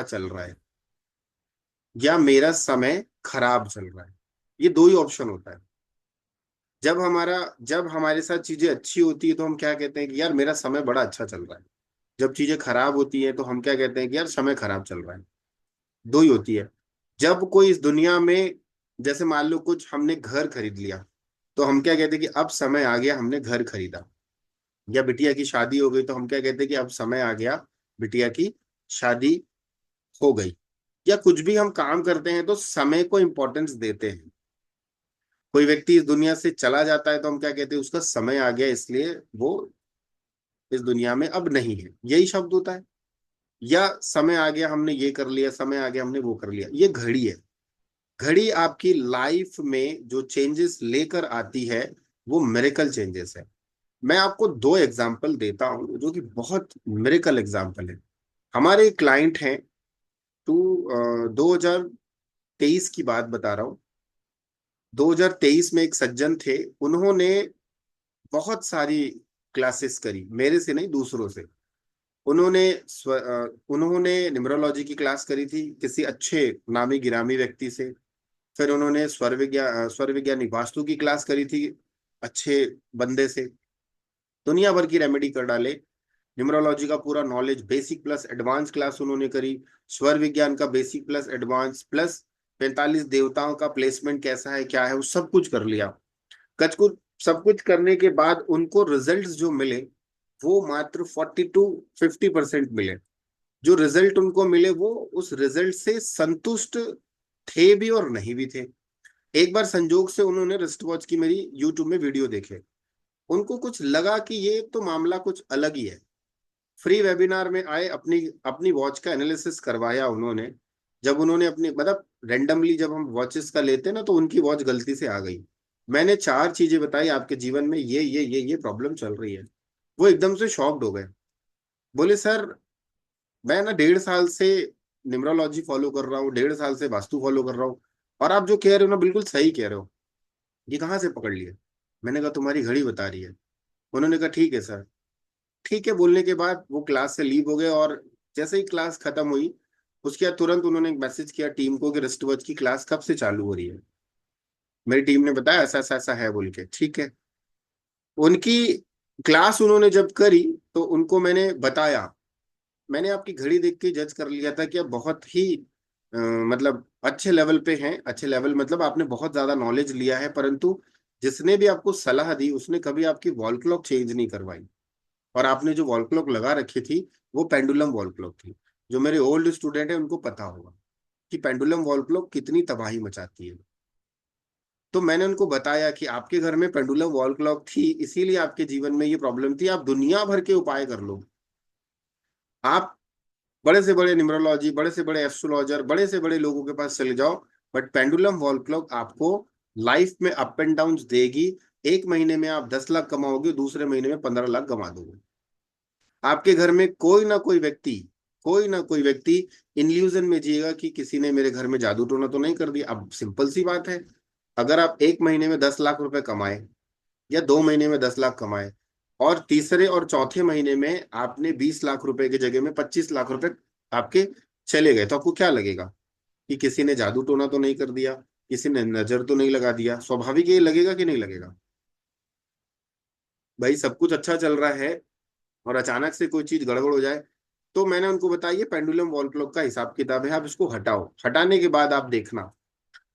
चल रहा है या मेरा समय खराब चल रहा है। ये दो ही ऑप्शन होता है। जब हमारे साथ चीजें अच्छी होती है तो हम क्या कहते हैं कि यार मेरा समय बड़ा अच्छा चल रहा है। जब चीजें खराब होती है तो हम क्या कहते हैं कि यार समय खराब चल रहा है। दो ही होती है। जब कोई इस दुनिया में, जैसे मान लो कुछ हमने घर खरीद लिया, तो हम क्या कहते हैं कि अब समय आ गया, हमने घर खरीदा। या बिटिया की शादी हो गई तो हम क्या कहते हैं कि अब समय आ गया, बिटिया की शादी हो गई। या कुछ भी हम काम करते हैं तो समय को इंपॉर्टेंस देते हैं। कोई व्यक्ति इस दुनिया से चला जाता है तो हम क्या कहते हैं, उसका समय आ गया इसलिए वो इस दुनिया में अब नहीं है, यही शब्द होता है। या समय आ गया, हमने ये कर लिया, समय आ गया, हमने वो कर लिया। ये घड़ी है। घड़ी आपकी लाइफ में जो चेंजेस लेकर आती है वो मिरेकल चेंजेस है। मैं आपको दो एग्जांपल देता हूं जो कि बहुत मिरेकल एग्जांपल है। हमारे क्लाइंट हैं, टू 2023 की बात बता रहा हूँ। 2023 में एक सज्जन थे, उन्होंने बहुत सारी क्लासेस करी, मेरे से नहीं दूसरों से। उन्होंने न्यूमरोलॉजी की क्लास करी थी किसी अच्छे नामी गिरामी व्यक्ति से। फिर उन्होंने स्वर विज्ञानी वास्तु की क्लास करी थी अच्छे बंदे से। दुनिया भर की रेमेडी कर डाले। न्यूमरोलॉजी का पूरा knowledge, basic plus advance class उन्होंने करी। स्वर विज्ञान का बेसिक प्लस एडवांस प्लस 45 देवताओं का प्लेसमेंट कैसा है क्या है वो सब कुछ कर लिया। कच कुछ सब कुछ करने के बाद उनको रिजल्ट्स जो मिले वो मात्र 40 to 50% मिले। जो रिजल्ट उनको मिले वो उस रिजल्ट से संतुष्ट थे भी और नहीं भी थे। एक बार संजोग से उन्होंने रिस्ट वॉच की मेरी यूट्यूब में वीडियो देखे। उनको कुछ लगा कि ये तो मामला कुछ अलग ही है। फ्री वेबिनार में आए, अपनी अपनी वॉच का एनालिसिस करवाया उन्होंने। जब उन्होंने अपनी मतलब रेंडमली जब हम वॉचेस का लेते ना तो उनकी वॉच गलती से आ गई। मैंने चार चीजें बताई, आपके जीवन में ये प्रॉब्लम चल रही है। वो एकदम से शॉक्ड हो गए। बोले सर, मैं ना 1.5 साल से न्यूमरोलॉजी फॉलो कर रहा हूँ, 1.5 साल से वास्तु फॉलो कर रहा हूँ, और आप जो कह रहे हो ना बिल्कुल सही कह रहे हो। ये कहाँ से पकड़ लिया? मैंने कहा तुम्हारी घड़ी बता रही है। उन्होंने कहा ठीक है सर। ठीक है बोलने के बाद वो क्लास से लीव हो गए। और जैसे ही क्लास खत्म हुई उसके बाद तुरंत उन्होंने एक मैसेज किया टीम को कि रिस्ट वॉच की क्लास कब से चालू हो रही है। मेरी टीम ने बताया ऐसा ऐसा ऐसा है बोल के। ठीक है, उनकी क्लास उन्होंने जब करी तो उनको मैंने बताया, मैंने आपकी घड़ी देख के जज कर लिया था कि आप बहुत ही मतलब अच्छे लेवल पे हैं। अच्छे लेवल मतलब आपने बहुत ज्यादा नॉलेज लिया है, परंतु जिसने भी आपको सलाह दी उसने कभी आपकी वॉल क्लॉक चेंज नहीं करवाई। और आपने जो वॉल क्लॉक लगा रखी थी वो पेंडुलम वॉल क्लॉक थी। जो मेरे ओल्ड स्टूडेंट है उनको पता होगा कि पेंडुलम वॉल क्लॉक कितनी तबाही मचाती है। तो मैंने उनको बताया कि आपके घर में पेंडुलम वॉल क्लॉक थी इसीलिए आपके जीवन में ये प्रॉब्लम थी। आप दुनिया भर के उपाय कर लो, आप बड़े से बड़े न्यूमरोलॉजी, बड़े से बड़े एस्ट्रोलॉजर, बड़े से बड़े लोगों के पास चले जाओ, बट पेंडुलम वॉल क्लॉक आपको लाइफ में अप एंड डाउन देगी। एक महीने में आप 10 लाख कमाओगे, दूसरे महीने में 15 लाख कमा दोगे। आपके घर में कोई ना कोई व्यक्ति इल्यूजन में जिएगा कि किसी ने मेरे घर में जादू टोना तो नहीं कर दिया। अब सिंपल सी बात है, अगर आप एक महीने में 10 लाख रुपए कमाए या 2 महीने में 10 लाख कमाए और तीसरे और चौथे महीने में आपने 20 लाख रुपए की जगह में 25 लाख रुपए आपके चले गए, तो आपको क्या लगेगा कि किसी ने जादू टोना तो नहीं कर दिया, किसी ने नजर तो नहीं लगा दिया? स्वाभाविक ये लगेगा कि नहीं लगेगा? भाई सब कुछ अच्छा चल रहा है और अचानक से कोई चीज गड़बड़ हो जाए। तो मैंने उनको बताया ये पेंडुलम वॉल क्लॉक का हिसाब किताब है, आप इसको हटाओ। हटाने के बाद आप देखना,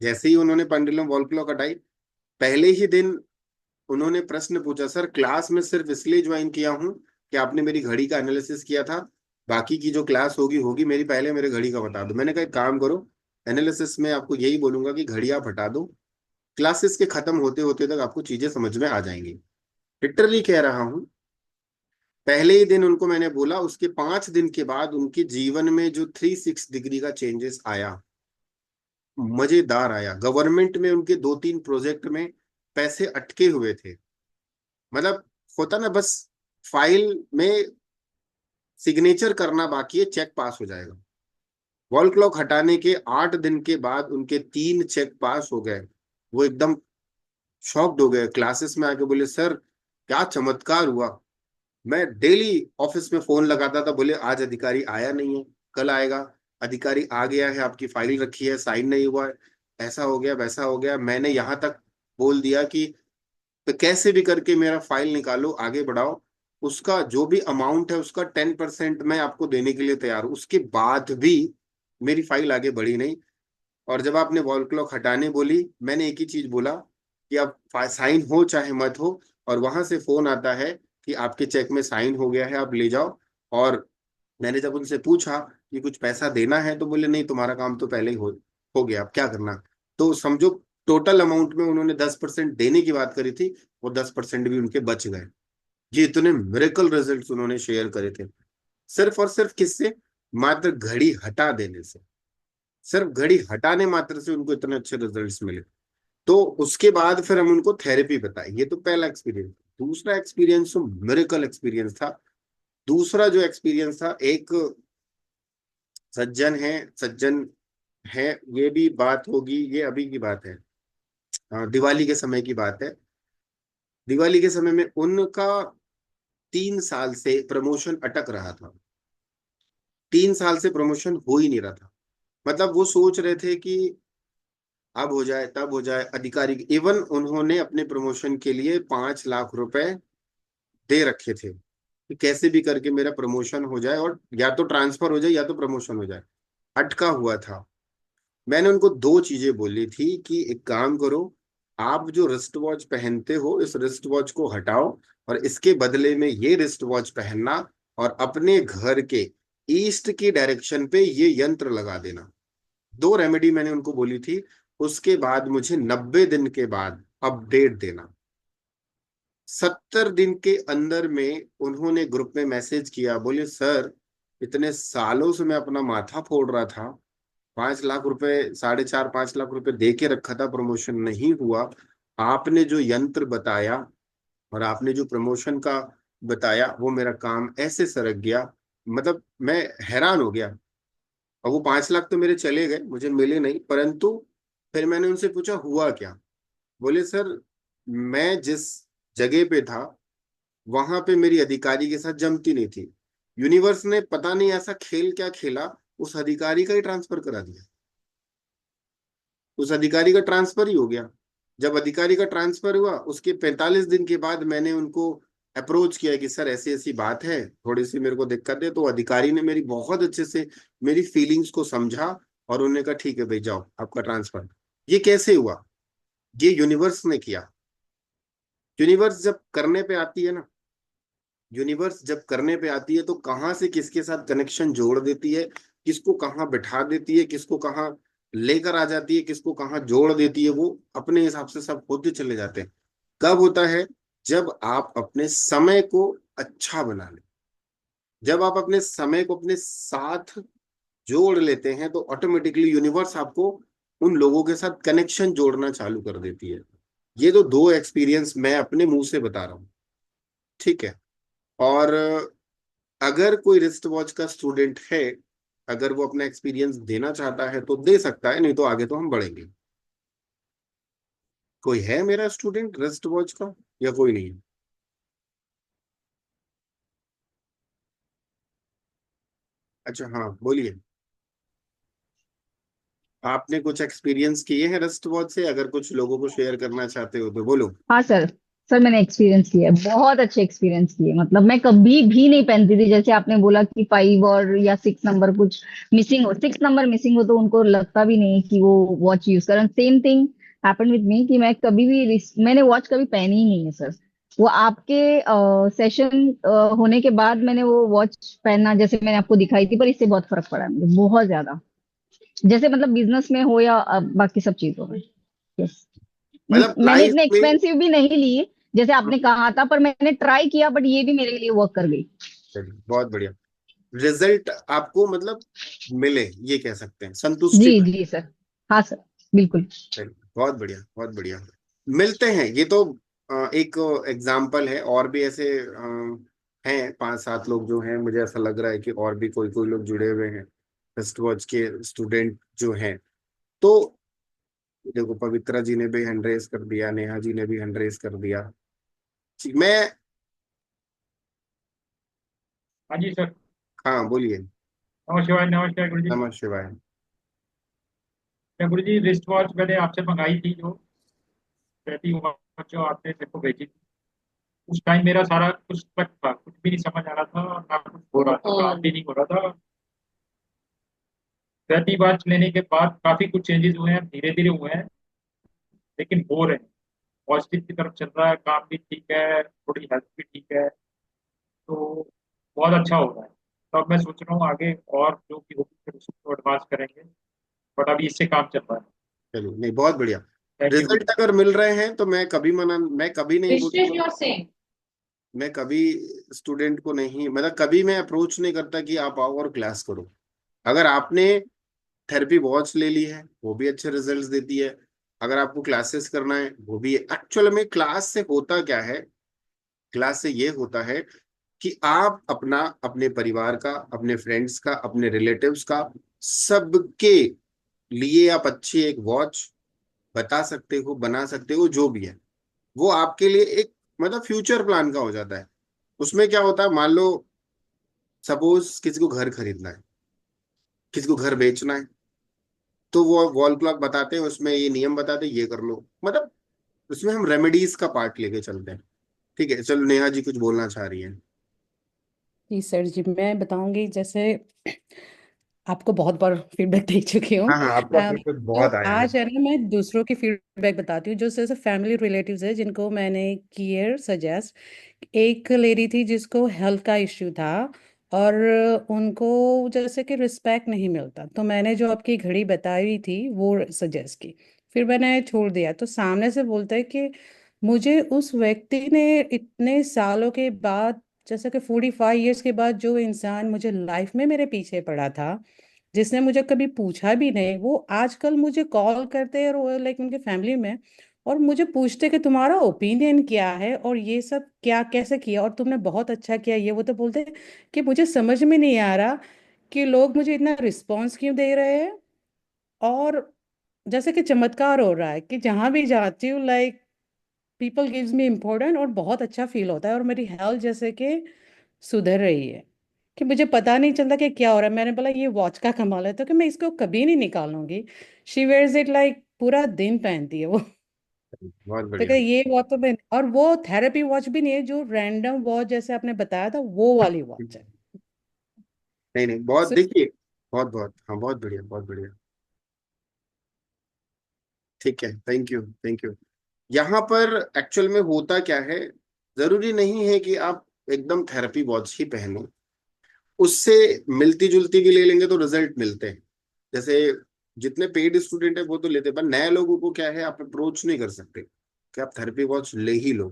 जैसे ही उन्होंने पेंडुलम वॉल क्लॉक हटाई, पहले ही दिन उन्होंने प्रश्न पूछा, सर क्लास में सिर्फ इसलिए ज्वाइन किया हूं कि आपने मेरी घड़ी का एनालिसिस किया था, बाकी की जो क्लास होगी होगी मेरी, पहले मेरे घड़ी का बता दो। मैंने कहा एक काम करो, एनालिसिस में आपको यही बोलूंगा कि घड़ी आप हटा दो, क्लासेस के खत्म होते होते तक आपको चीजें समझ में आ जाएंगी। लिटरली कह रहा हूं। पहले ही दिन उनको मैंने बोला, उसके 5 दिन के बाद उनके जीवन में जो 360 डिग्री का चेंजेस आया, मजेदार आया। गवर्नमेंट में उनके 2-3 प्रोजेक्ट में पैसे अटके हुए थे। मतलब होता ना, बस फाइल में सिग्नेचर करना बाकी है, चेक पास हो जाएगा। वॉल क्लॉक हटाने के 8 दिन के बाद उनके 3 चेक पास हो गए। वो एकदम शॉक्ड हो गए, क्लासेस में आके बोले सर क्या चमत्कार हुआ। मैं डेली ऑफिस में फोन लगाता था, बोले आज अधिकारी आया नहीं है, कल आएगा। अधिकारी आ गया है, आपकी फाइल रखी है, साइन नहीं हुआ है, ऐसा हो गया वैसा हो गया, मैंने यहाँ तक बोल दिया कि तो कैसे भी करके मेरा फाइल निकालो, आगे बढ़ाओ, उसका जो भी अमाउंट है उसका 10% मैं आपको देने के लिए तैयार हूं। उसके बाद भी मेरी फाइल आगे बढ़ी नहीं। और जब आपने वॉल क्लॉक हटाने बोली, मैंने एक ही चीज बोला कि अब साइन हो चाहे मत हो, और वहां से फोन आता है कि आपके चेक में साइन हो गया है, आप ले जाओ। और मैंने जब उनसे पूछा कि कुछ पैसा देना है, तो बोले नहीं, तुम्हारा काम तो पहले ही हो गया, अब क्या करना। तो समझो, टोटल अमाउंट में उन्होंने 10% देने की बात करी थी, वो 10% भी उनके बच गए। ये इतने मिरेकल रिजल्ट्स उन्होंने शेयर करे थे, सिर्फ और सिर्फ किससे? मात्र घड़ी हटा देने से। सिर्फ घड़ी हटाने मात्र से उनको इतने अच्छे रिजल्ट्स मिले। तो उसके बाद फिर हम उनको थेरेपी बताई। ये तो पहला एक्सपीरियंस। दूसरा एक्सपीरियंस तो मिरेकल एक्सपीरियंस था। दूसरा जो एक्सपीरियंस था, एक सज्जन है, ये भी बात होगी, ये अभी की बात है, दिवाली के समय की बात है। दिवाली के समय में उनका 3 साल से प्रमोशन अटक रहा था। 3 साल से प्रमोशन हो ही नहीं रहा था। मतलब वो सोच रहे थे कि अब हो जाए तब हो जाए। अधिकारी, इवन उन्होंने अपने प्रमोशन के लिए 5 लाख रुपए दे रखे थे कि कैसे भी करके मेरा प्रमोशन हो जाए, और या तो ट्रांसफर हो जाए या तो प्रमोशन हो जाए। अटका हुआ था। मैंने उनको दो चीजें बोली थी कि एक काम करो, आप जो रिस्ट वॉच पहनते हो इस रिस्ट वॉच को हटाओ, और इसके बदले में ये रिस्ट वॉच पहनना, और अपने घर के ईस्ट की डायरेक्शन पे ये यंत्र लगा देना। दो रेमेडी मैंने उनको बोली थी। उसके बाद मुझे 90 दिन के बाद अपडेट देना। 70 दिन के अंदर में उन्होंने ग्रुप में मैसेज किया, बोले सर, इतने सालों से मैं अपना माथा फोड़ रहा था, 5 लाख रुपए, 4.5 5 लाख रुपए दे के रखा था, प्रमोशन नहीं हुआ। आपने जो यंत्र बताया और आपने जो प्रमोशन का बताया, वो मेरा काम ऐसे सरक गया। मतलब मैं हैरान हो गया। और वो 5 लाख तो मेरे चले गए, मुझे मिले नहीं, परंतु फिर मैंने उनसे पूछा हुआ क्या। बोले सर, मैं जिस जगह पे था वहां पे मेरी अधिकारी के साथ जमती नहीं थी। यूनिवर्स ने पता नहीं ऐसा खेल क्या खेला, उस अधिकारी का ही ट्रांसफर करा दिया। उस अधिकारी का ट्रांसफर ही हो गया। जब अधिकारी का ट्रांसफर हुआ, उसके 45 दिन के बाद मैंने उनको अप्रोच किया कि सर ऐसी ऐसी बात है, थोड़ी सी मेरे को दिक्कत है। तो अधिकारी ने मेरी बहुत अच्छे से मेरी फीलिंग्स को समझा, और उन्होंने कहा ठीक है भाई, जाओ आपका ट्रांसफर। ये कैसे हुआ? ये यूनिवर्स ने किया। यूनिवर्स जब करने पे आती है ना, यूनिवर्स जब करने पे आती है तो कहाँ से किसके साथ कनेक्शन जोड़ देती है, किसको कहाँ बिठा देती है, किसको कहाँ लेकर आ जाती है, किसको कहाँ जोड़ देती है, वो अपने हिसाब से सब होते चले जाते हैं। कब होता है? जब आप अपने समय को अच्छा बना ले, जब आप अपने समय को अपने साथ जोड़ लेते हैं, तो ऑटोमेटिकली यूनिवर्स आपको उन लोगों के साथ कनेक्शन जोड़ना चालू कर देती है। ये तो दो एक्सपीरियंस मैं अपने मुंह से बता रहा हूँ। ठीक है। और अगर कोई रिस्ट वॉच का स्टूडेंट है, अगर वो अपना एक्सपीरियंस देना चाहता है तो दे सकता है, नहीं तो आगे तो हम बढ़ेंगे। कोई है मेरा स्टूडेंट रिस्ट वॉच का, या कोई नहीं है? अच्छा, हाँ बोलिए। आपने कुछ एक्सपीरियंस किए हैं रिस्ट वॉच से? अगर कुछ लोगों को शेयर करना चाहते हो तो बोलो। हाँ सर। सर मैंने एक्सपीरियंस किया है, बहुत अच्छे एक्सपीरियंस किए। मतलब मैं कभी भी नहीं पहनती थी, जैसे आपने बोला कि 5 और या 6 नंबर कुछ मिसिंग हो, 6 नंबर मिसिंग हो तो उनको लगता भी नहीं कि वो वॉच यूज करें। Same thing happen with me कि मैं कभी भी मैंने वॉच कभी पहनी ही नहीं है सर। वो आपके सेशन होने के बाद मैंने वो वॉच पहनना, जैसे मैंने आपको दिखाई थी, पर इससे बहुत फर्क पड़ा है मुझे, बहुत ज्यादा। जैसे मतलब बिजनेस में हो या बाकी सब चीजों में। यस। मतलब मैंने लाइफ इतने में। एक्सपेंसिव भी नहीं ली जैसे आपने कहा था, पर मैंने ट्राई किया, बट ये भी मेरे लिए वर्क कर गई। चलिए, बहुत बढ़िया। रिजल्ट आपको मतलब मिले, ये कह सकते हैं, जी संतुष्टि मिले। जी सर। हाँ सर। बिल्कुल। चलिए, बहुत बढ़िया बहुत बढ़िया। मिलते हैं, ये तो एक एग्जाम्पल है। और भी ऐसे हैं 5 7 लोग जो हैं, मुझे ऐसा लग रहा है कि और भी कोई कोई लोग जुड़े हुए हैं फेस्ट वॉच के स्टूडेंट जो हैं। तो देखो, पवित्रा जी ने भी हैंड रेस कर दिया, नेहा जी ने भी हैंड रेस कर दिया। ठीक, मैं। हाँ जी सर। हाँ बोलिए। नमस्कार नमस्कार गुरु जी। नमः शिवाय। क्या गुरु जी, रिस्ट वॉच मैंने आपसे मंगाई थी, जो रहती वॉच जो आपने मेरे को भेजी थी, उस टाइम मेरा सारा कुछ तक था, कुछ भी नहीं समझ आ रहा था और ना कुछ हो रहा था, काम भी नहीं हो रहा था। रहती वॉच लेने के बाद काफी कुछ चेंजेस हुए हैं, धीरे धीरे हुए हैं, लेकिन हो रहे हैं। पॉजिटिव की तरफ चल रहा है, काम भी ठीक है, थोड़ी हेल्थ भी ठीक है, तो बहुत अच्छा हो रहा है। तो अब मैं सोच रहा हूँ आगे और जो भी होगी फिर उसको एडवांस करेंगे, बट अभी इससे काम चल रहा है। चलिए, नहीं, बहुत बढ़िया। थैंक यू गुरु रिजल्ट जी। अगर मिल रहे हैं तो मैं कभी नहीं Business बोलूंगा। you're saying. मैं कभी स्टूडेंट को नहीं, मतलब कभी मैं अप्रोच नहीं करता कि आप आओ और क्लास करो। अगर आपने थेरेपी वॉच ले ली है, वो भी अच्छे रिजल्ट्स देती है। अगर आपको क्लासेस करना है, वो भी। एक्चुअल में क्लास से होता क्या है? क्लास से ये होता है कि आप अपना, अपने परिवार का, अपने फ्रेंड्स का, अपने रिलेटिव्स का, सबके लिए आप अच्छी एक वॉच बता सकते हो, बना सकते हो, जो भी है। वो आपके लिए एक, मतलब फ्यूचर प्लान का हो जाता है। उसमें क्या होता है, मान लो सपोज किसी को घर खरीदना है, किसी को घर बेचना है, तो वो वॉल क्लॉक बताते हैं, उसमें ये नियम बताते हैं, ये कर लो, मतलब उसमें हम रेमेडीज का पार्ट लेके चलते हैं। ठीक है, चलो नेहा जी कुछ बोलना चाह रही है। जी सर जी, मैं बताऊंगी। जैसे आपको बहुत बार फीडबैक दे चुकी हूँ। हाँ हाँ, आपका फीडबैक तो बहुत आया है। आज है ना, मैं दूसरों की फीडबैक बताती हूँ, जो जैसे फैमिली रिलेटिव्स है जिनको मैंने किए सजेस्ट। एक लेडी थी जिसको हेल्थ का इश्यू था, और उनको जैसे कि रिस्पेक्ट नहीं मिलता, तो मैंने जो आपकी घड़ी बताई थी वो सजेस्ट की। फिर मैंने छोड़ दिया, तो सामने से बोलते हैं कि मुझे उस व्यक्ति ने इतने सालों के बाद, जैसे कि 45 ईयर्स के बाद, जो इंसान मुझे लाइफ में मेरे पीछे पड़ा था, जिसने मुझे कभी पूछा भी नहीं, वो आजकल मुझे कॉल करते हैं, और लाइक उनके फैमिली में, और मुझे पूछते कि तुम्हारा ओपिनियन क्या है और ये सब क्या कैसे किया और तुमने बहुत अच्छा किया, ये वो। तो बोलते हैं कि मुझे समझ में नहीं आ रहा कि लोग मुझे इतना रिस्पॉन्स क्यों दे रहे हैं। और जैसे कि चमत्कार हो रहा है कि जहां भी जाती हूँ, like people gives me important, और बहुत अच्छा फील होता है, और मेरी हेल्थ जैसे कि सुधर रही है, कि मुझे पता नहीं चलता कि क्या हो रहा है। मैंने बोला ये वॉच का कमाल है, तो कि मैं इसको कभी नहीं निकालूंगी। शी वेयर्स इट लाइक पूरा दिन पहनती है वो। बहुत तो क्या बढ़िया। ये वॉच तो मैं, और वो थेरेपी वॉच भी नहीं है जो रैंडम वॉच जैसे आपने बताया था, वो वाली वॉच है। नहीं नहीं, बहुत, So, देखिए, बहुत बहुत, हाँ, बहुत बढ़िया, बहुत बढ़िया। ठीक है, थैंक यू, थैंक यू। यहाँ पर एक्चुअल में होता क्या है, जरूरी नहीं है कि आप एकदम थेरेपी वॉच ही पहनो। उससे मिलती जुलती भी ले लेंगे तो रिजल्ट मिलते हैं। जैसे जितने पेड स्टूडेंट है वो तो लेते हैं, पर नए लोगों को क्या है, आप अप्रोच नहीं कर सकते कि आप थेरेपी वॉच ले ही लो।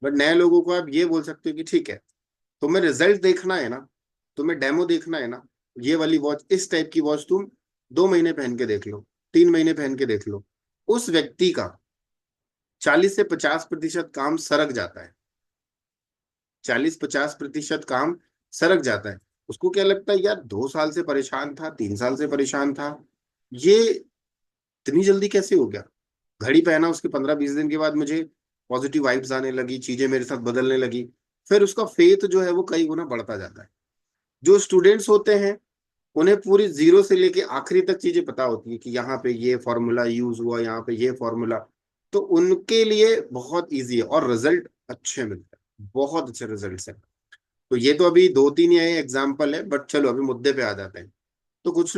बट नए लोगों को आप ये बोल सकते हो कि ठीक है, तुम्हें रिजल्ट देखना है ना, तुम्हें डेमो देखना है ना, ये वाली वॉच, इस टाइप की वॉच तुम 2 महीने पहन के देख लो, 3 महीने पहन के देख लो। उस व्यक्ति का 40 से 50% काम सरक जाता है। 40-50% काम सरक जाता है। उसको क्या लगता है, यार 2 साल से परेशान था, 3 साल से परेशान था, ये इतनी जल्दी कैसे हो गया। घड़ी पहना, उसके 15-20 दिन के बाद मुझे पॉजिटिव वाइब्स आने लगी, चीजें मेरे साथ बदलने लगी। फिर उसका फेथ जो है वो कई गुना बढ़ता जाता है। जो स्टूडेंट्स होते हैं, उन्हें पूरी जीरो से लेके आखिरी तक चीजें पता होती है कि यहाँ पे ये फॉर्मूला यूज हुआ, यहाँ पे ये फॉर्मूला। तो उनके लिए बहुत इजी है और रिजल्ट अच्छे मिलते हैं, बहुत अच्छे रिजल्ट्स हैं। तो ये तो अभी 2-3 ये एग्जाम्पल है, बट चलो अभी मुद्दे पे आ जाते हैं। तो कुछ